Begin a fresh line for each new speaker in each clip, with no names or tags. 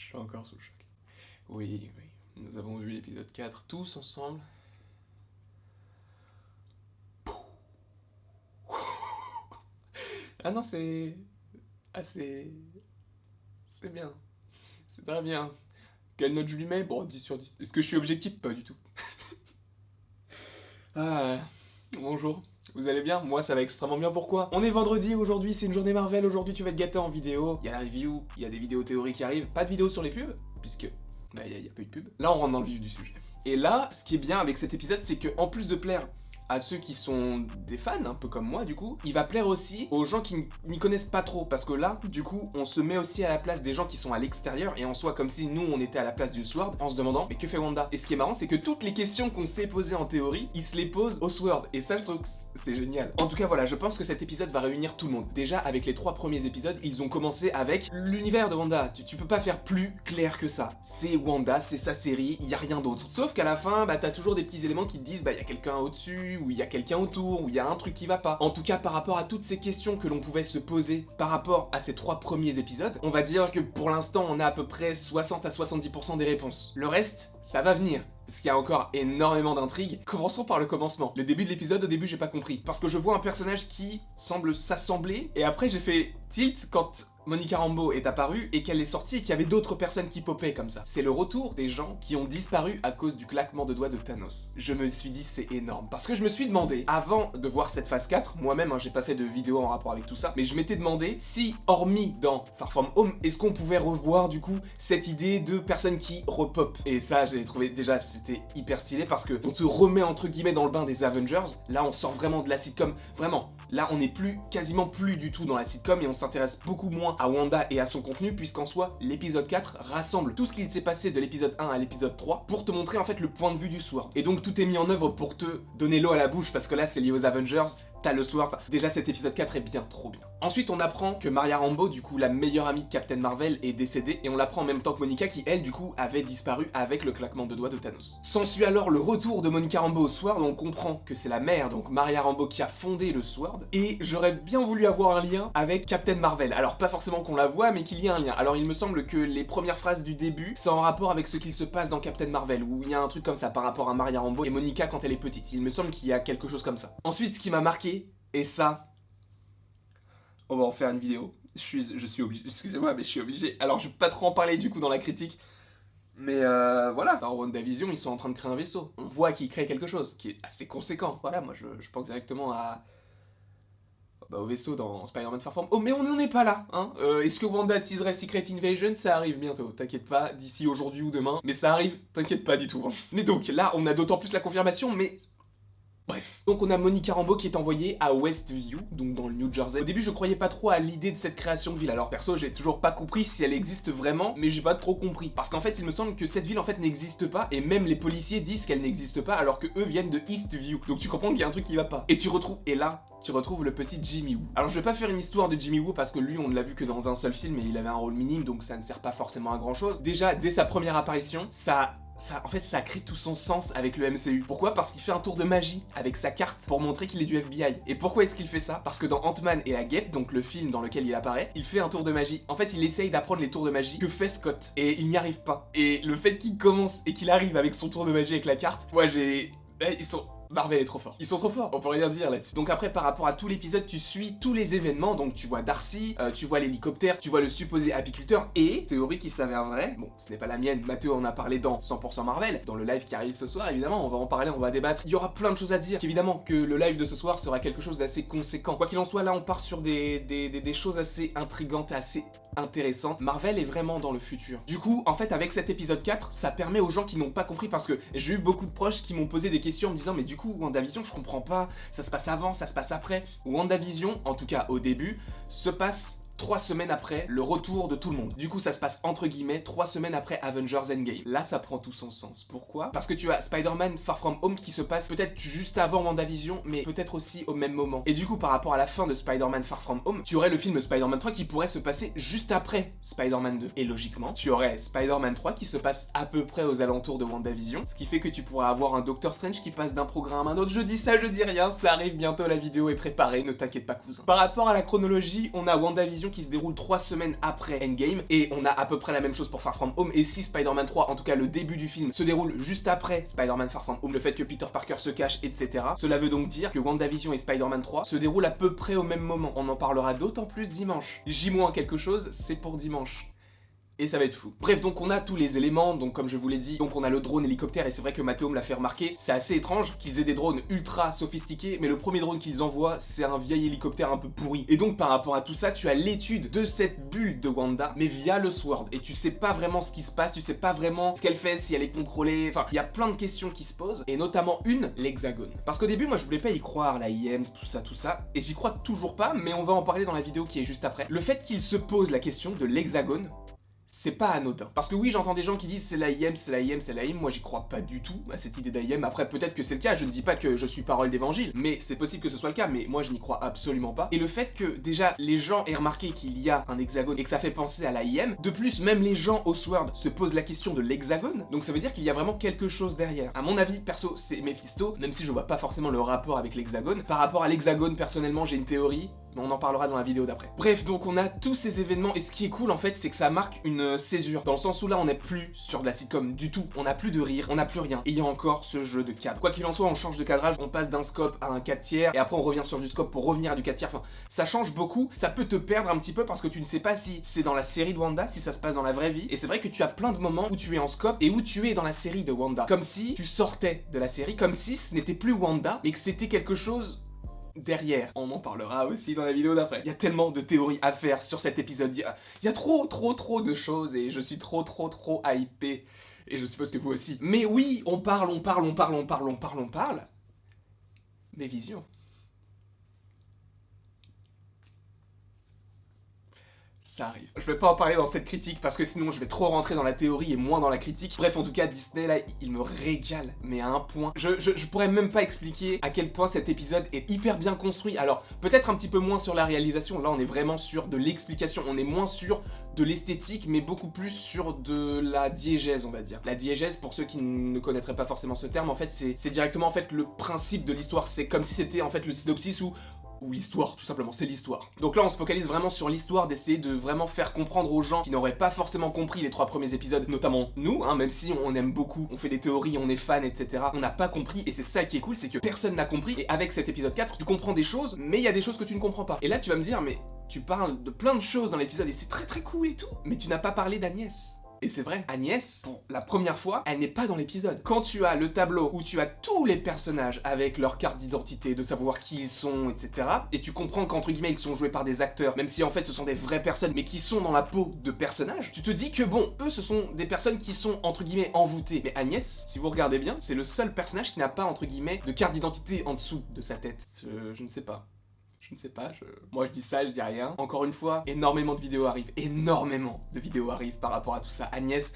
Je suis encore sous le choc. Oui, oui. Nous avons vu l'épisode 4 tous ensemble. Ah non, c'est... Ah, c'est bien. C'est très bien. Quelle note je lui mets? Bon, 10 sur 10. Est-ce que je suis objectif? Pas du tout. Ah, bonjour. Vous allez bien? Moi ça va extrêmement bien, pourquoi? On est vendredi aujourd'hui, c'est une journée Marvel, aujourd'hui tu vas être gâté en vidéo. Il y a la review, il y a des vidéos théories qui arrivent, pas de vidéo sur les pubs, puisque bah y a pas eu de pub. Là on rentre dans le vif du sujet. Et là, ce qui est bien avec cet épisode, c'est que en plus de plaire à ceux qui sont des fans, un peu comme moi du coup, il va plaire aussi aux gens qui n'y connaissent pas trop, parce que là, du coup, on se met aussi à la place des gens qui sont à l'extérieur, et en soi comme si nous on était à la place du Sword, en se demandant, mais que fait Wanda? Et ce qui est marrant, c'est que toutes les questions qu'on s'est posées en théorie, ils se les posent au Sword, et ça je trouve que c'est génial. En tout cas voilà, je pense que cet épisode va réunir tout le monde. Déjà, avec les 3 premiers épisodes, ils ont commencé avec l'univers de Wanda. Tu peux pas faire plus clair que ça. C'est Wanda, c'est sa série, il y a rien d'autre. Sauf qu'à la fin, bah t'as toujours des petits éléments qui te disent, bah il y a quelqu'un au-dessus, ou il y a quelqu'un autour, ou il y a un truc qui va pas. En tout cas, par rapport à toutes ces questions que l'on pouvait se poser par rapport à ces 3 premiers épisodes, on va dire que pour l'instant, on a à peu près 60 à 70% des réponses. Le reste, ça va venir. Parce qu'il y a encore énormément d'intrigues. Commençons par le commencement. Le début de l'épisode, au début, j'ai pas compris. Parce que je vois un personnage qui semble s'assembler, et après j'ai fait tilt quand Monica Rambeau est apparue et qu'elle est sortie et qu'il y avait d'autres personnes qui popaient comme ça. C'est le retour des gens qui ont disparu à cause du claquement de doigts de Thanos. Je me suis dit c'est énorme. Parce que je me suis demandé, avant de voir cette phase 4, moi-même j'ai pas fait de vidéo en rapport avec tout ça, mais je m'étais demandé si, hormis dans Far From Home, est-ce qu'on pouvait revoir du coup cette idée de personnes qui repopent. Et ça j'ai trouvé déjà c'était hyper stylé parce que on te remet entre guillemets dans le bain des Avengers. Là on sort vraiment de la sitcom. Vraiment, là on n'est quasiment plus du tout dans la sitcom et on s'intéresse beaucoup moins à Wanda et à son contenu, puisqu'en soi, l'épisode 4 rassemble tout ce qu'il s'est passé de l'épisode 1 à l'épisode 3 pour te montrer en fait le point de vue du Sword. Et donc tout est mis en œuvre pour te donner l'eau à la bouche, parce que là c'est lié aux Avengers, t'as le Sword, déjà cet épisode 4 est bien, trop bien. Ensuite on apprend que Maria Rambeau, du coup la meilleure amie de Captain Marvel, est décédée, et on l'apprend en même temps que Monica qui elle du coup avait disparu avec le claquement de doigts de Thanos. S'ensuit alors le retour de Monica Rambeau au Sword, on comprend que c'est la mère, donc Maria Rambeau, qui a fondé le Sword, et j'aurais bien voulu avoir un lien avec Captain Marvel. Alors pas forcément qu'on la voit, mais qu'il y ait un lien. Alors il me semble que les premières phrases du début, c'est en rapport avec ce qu'il se passe dans Captain Marvel, où il y a un truc comme ça par rapport à Maria Rambeau et Monica quand elle est petite. Il me semble qu'il y a quelque chose comme ça. Ensuite, ce qui m'a marqué, et ça, on va en faire une vidéo. Je suis obligé, excusez-moi, mais je suis obligé. Alors je vais pas trop en parler du coup dans la critique, mais voilà, dans WandaVision, ils sont en train de créer un vaisseau. On voit qu'ils créent quelque chose qui est assez conséquent. Voilà, moi je pense directement au vaisseau dans Spider-Man Far From Home. Oh, mais on n'en est pas là, hein. Est-ce que Wanda teaserait Secret Invasion? Ça arrive bientôt, t'inquiète pas, d'ici aujourd'hui ou demain. Mais ça arrive, t'inquiète pas du tout. Hein. Mais donc, là, on a d'autant plus la confirmation, mais... Bref. Donc on a Monica Rambeau qui est envoyée à Westview, donc dans le New Jersey. Au début je croyais pas trop à l'idée de cette création de ville. Alors perso j'ai toujours pas compris si elle existe vraiment, mais j'ai pas trop compris. Parce qu'en fait il me semble que cette ville en fait n'existe pas, et même les policiers disent qu'elle n'existe pas alors que eux viennent de Eastview. Donc tu comprends qu'il y a un truc qui va pas. Et tu retrouves le petit Jimmy Woo. Alors je vais pas faire une histoire de Jimmy Woo parce que lui on ne l'a vu que dans un seul film et il avait un rôle minime, donc ça ne sert pas forcément à grand chose. Déjà dès sa première apparition, ça crée tout son sens avec le MCU. Pourquoi? Parce qu'il fait un tour de magie avec sa carte pour montrer qu'il est du FBI. Et pourquoi est-ce qu'il fait ça? Parce que dans Ant-Man et la Guêpe, donc le film dans lequel il apparaît, il fait un tour de magie. En fait, il essaye d'apprendre les tours de magie que fait Scott. Et il n'y arrive pas. Et le fait qu'il commence et qu'il arrive avec son tour de magie avec la carte, moi Marvel est trop fort. Ils sont trop forts, on peut rien dire là-dessus. Donc après, par rapport à tout l'épisode, tu suis tous les événements. Donc tu vois Darcy, tu vois l'hélicoptère, tu vois le supposé apiculteur et théorie qui s'avère vraie. Bon, ce n'est pas la mienne, Mathéo en a parlé dans 100% Marvel, dans le live qui arrive ce soir, évidemment, on va en parler, on va débattre. Il y aura plein de choses à dire. Évidemment que le live de ce soir sera quelque chose d'assez conséquent. Quoi qu'il en soit, là on part sur des choses assez intrigantes, assez intéressantes. Marvel est vraiment dans le futur. Du coup, en fait, avec cet épisode 4, ça permet aux gens qui n'ont pas compris, parce que j'ai eu beaucoup de proches qui m'ont posé des questions en me disant mais du coup WandaVision je comprends pas, ça se passe avant, ça se passe après. WandaVision, en tout cas au début, se passe 3 semaines après le retour de tout le monde. Du coup ça se passe entre guillemets 3 semaines après Avengers Endgame. Là ça prend tout son sens. Pourquoi? Parce que tu as Spider-Man Far From Home qui se passe peut-être juste avant WandaVision, mais peut-être aussi au même moment. Et du coup par rapport à la fin de Spider-Man Far From Home, tu aurais le film Spider-Man 3 qui pourrait se passer juste après Spider-Man 2. Et logiquement, tu aurais Spider-Man 3 qui se passe à peu près aux alentours de WandaVision, ce qui fait que tu pourrais avoir un Doctor Strange qui passe d'un programme à un autre. Je dis ça, je dis rien, ça arrive bientôt, la vidéo est préparée, ne t'inquiète pas cousin. Par rapport à la chronologie, on a WandaVision qui se déroule 3 semaines après Endgame, et on a à peu près la même chose pour Far From Home, et si Spider-Man 3, en tout cas le début du film, se déroule juste après Spider-Man Far From Home, le fait que Peter Parker se cache, etc. Cela veut donc dire que WandaVision et Spider-Man 3 se déroulent à peu près au même moment. On en parlera d'autant plus dimanche. J- quelque chose, c'est pour dimanche. Et ça va être fou. Bref, donc on a tous les éléments, donc comme je vous l'ai dit, donc on a le drone hélicoptère, et c'est vrai que Mathéo me l'a fait remarquer, c'est assez étrange qu'ils aient des drones ultra sophistiqués, mais le premier drone qu'ils envoient, c'est un vieil hélicoptère un peu pourri. Et donc par rapport à tout ça, tu as l'étude de cette bulle de Wanda, mais via le Sword, et tu sais pas vraiment ce qui se passe, tu sais pas vraiment ce qu'elle fait, si elle est contrôlée, enfin, il y a plein de questions qui se posent, et notamment une, l'hexagone. Parce qu'au début, moi je voulais pas y croire, la IM, tout ça, et j'y crois toujours pas, mais on va en parler dans la vidéo qui est juste après. Le fait qu'il se pose la question de l'hexagone, c'est pas anodin. Parce que oui, j'entends des gens qui disent c'est l'AIM, c'est l'AIM, c'est l'AIM. Moi, j'y crois pas du tout à cette idée d'AIM. Après, peut-être que c'est le cas. Je ne dis pas que je suis parole d'évangile, mais c'est possible que ce soit le cas. Mais moi, je n'y crois absolument pas. Et le fait que déjà les gens aient remarqué qu'il y a un hexagone et que ça fait penser à l'AIM. De plus, même les gens au Sword se posent la question de l'hexagone. Donc ça veut dire qu'il y a vraiment quelque chose derrière. À mon avis, perso, c'est Mephisto. Même si je vois pas forcément le rapport avec l'hexagone. Par rapport à l'hexagone, personnellement, j'ai une théorie. Mais on en parlera dans la vidéo d'après. Bref, donc on a tous ces événements, et ce qui est cool en fait, c'est que ça marque une césure, dans le sens où là on n'est plus sur de la sitcom du tout, on n'a plus de rire, on n'a plus rien, et il y a encore ce jeu de cadre. Quoi qu'il en soit, on change de cadrage, on passe d'un scope à un 4 tiers, et après on revient sur du scope pour revenir à du 4 tiers, enfin, ça change beaucoup, ça peut te perdre un petit peu parce que tu ne sais pas si c'est dans la série de Wanda, si ça se passe dans la vraie vie, et c'est vrai que tu as plein de moments où tu es en scope, et où tu es dans la série de Wanda, comme si tu sortais de la série, comme si ce n'était plus Wanda, mais que c'était quelque chose derrière. On en parlera aussi dans la vidéo d'après. Il y a tellement de théories à faire sur cet épisode. Il y a trop de choses, et je suis trop hypé. Et je suppose que vous aussi. Mais oui, on parle. Mais Vision. Ça arrive. Je vais pas en parler dans cette critique parce que sinon je vais trop rentrer dans la théorie et moins dans la critique. Bref, en tout cas, Disney là, il me régale, mais à un point. Je pourrais même pas expliquer à quel point cet épisode est hyper bien construit. Alors, peut-être un petit peu moins sur la réalisation. Là, on est vraiment sur de l'explication. On est moins sur de l'esthétique, mais beaucoup plus sur de la diégèse, on va dire. La diégèse, pour ceux qui ne connaîtraient pas forcément ce terme, en fait, c'est directement en fait le principe de l'histoire. C'est comme si c'était en fait le synopsis ou l'histoire, tout simplement, c'est l'histoire. Donc là, on se focalise vraiment sur l'histoire, d'essayer de vraiment faire comprendre aux gens qui n'auraient pas forcément compris les 3 premiers épisodes, notamment nous, hein, même si on aime beaucoup, on fait des théories, on est fan, etc. On n'a pas compris, et c'est ça qui est cool, c'est que personne n'a compris, et avec cet épisode 4, tu comprends des choses, mais il y a des choses que tu ne comprends pas. Et là, tu vas me dire, mais tu parles de plein de choses dans l'épisode, et c'est très cool et tout, mais tu n'as pas parlé d'Agnès. Et c'est vrai, Agnès, pour la première fois, elle n'est pas dans l'épisode. Quand tu as le tableau où tu as tous les personnages avec leur carte d'identité, de savoir qui ils sont, etc. Et tu comprends qu'entre guillemets, ils sont joués par des acteurs, même si en fait ce sont des vraies personnes, mais qui sont dans la peau de personnages. Tu te dis que bon, eux ce sont des personnes qui sont entre guillemets envoûtées. Mais Agnès, si vous regardez bien, c'est le seul personnage qui n'a pas entre guillemets de carte d'identité en dessous de sa tête. Je ne sais pas. Je ne sais pas, moi je dis ça, je dis rien. Encore une fois, énormément de vidéos arrivent par rapport à tout ça. Agnès,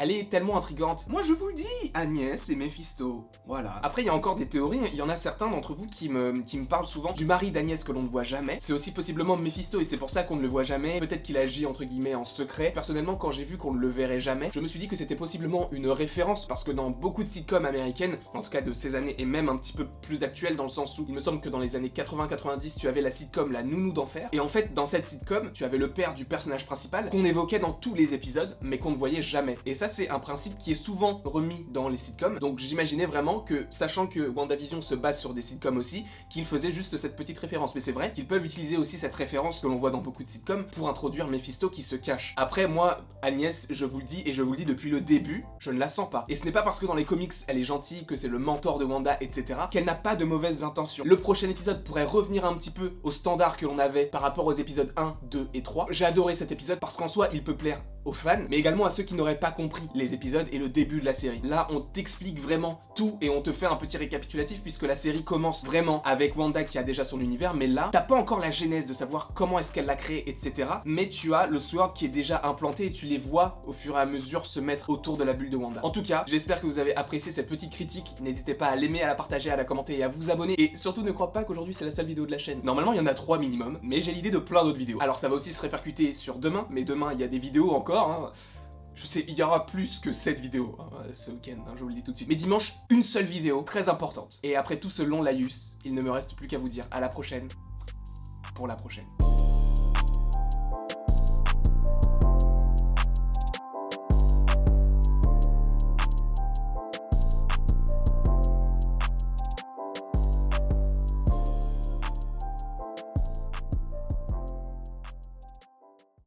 elle est tellement intrigante. Moi je vous le dis, Agnès et Mephisto. Voilà. Après il y a encore des théories, il y en a certains d'entre vous qui me parlent souvent du mari d'Agnès que l'on ne voit jamais. C'est aussi possiblement Mephisto et c'est pour ça qu'on ne le voit jamais. Peut-être qu'il agit entre guillemets en secret. Personnellement quand j'ai vu qu'on ne le verrait jamais, je me suis dit que c'était possiblement une référence parce que dans beaucoup de sitcoms américaines, en tout cas de ces années et même un petit peu plus actuelles dans le sens où il me semble que dans les années 80-90 tu avais la sitcom La Nounou d'Enfer. Et en fait dans cette sitcom tu avais le père du personnage principal qu'on évoquait dans tous les épisodes mais qu'on ne voyait jamais. Et ça c'est un principe qui est souvent remis dans les sitcoms, donc j'imaginais vraiment que, sachant que WandaVision se base sur des sitcoms aussi, qu'ils faisaient juste cette petite référence, mais c'est vrai qu'ils peuvent utiliser aussi cette référence que l'on voit dans beaucoup de sitcoms pour introduire Mephisto qui se cache. Après moi, Agnès, je vous le dis et je vous le dis depuis le début, je ne la sens pas. Et ce n'est pas parce que dans les comics elle est gentille, que c'est le mentor de Wanda, etc., qu'elle n'a pas de mauvaises intentions. Le prochain épisode pourrait revenir un petit peu au standard que l'on avait par rapport aux épisodes 1, 2 et 3. J'ai adoré cet épisode parce qu'en soi il peut plaire aux fans, mais également à ceux qui n'auraient pas compris les épisodes et le début de la série. Là, on t'explique vraiment tout et on te fait un petit récapitulatif puisque la série commence vraiment avec Wanda qui a déjà son univers, mais là, t'as pas encore la genèse de savoir comment est-ce qu'elle l'a créé, etc. Mais tu as le Sword qui est déjà implanté et tu les vois au fur et à mesure se mettre autour de la bulle de Wanda. En tout cas, j'espère que vous avez apprécié cette petite critique. N'hésitez pas à l'aimer, à la partager, à la commenter et à vous abonner. Et surtout, ne crois pas qu'aujourd'hui c'est la seule vidéo de la chaîne. Normalement, il y en a 3 minimum, mais j'ai l'idée de plein d'autres vidéos. Alors ça va aussi se répercuter sur demain, mais demain il y a des vidéos encore, hein. Je sais, il y aura plus que 7 vidéos ce week-end, je vous le dis tout de suite. Mais dimanche, une seule vidéo, très importante. Et après tout ce long laïus, il ne me reste plus qu'à vous dire à la prochaine, pour la prochaine.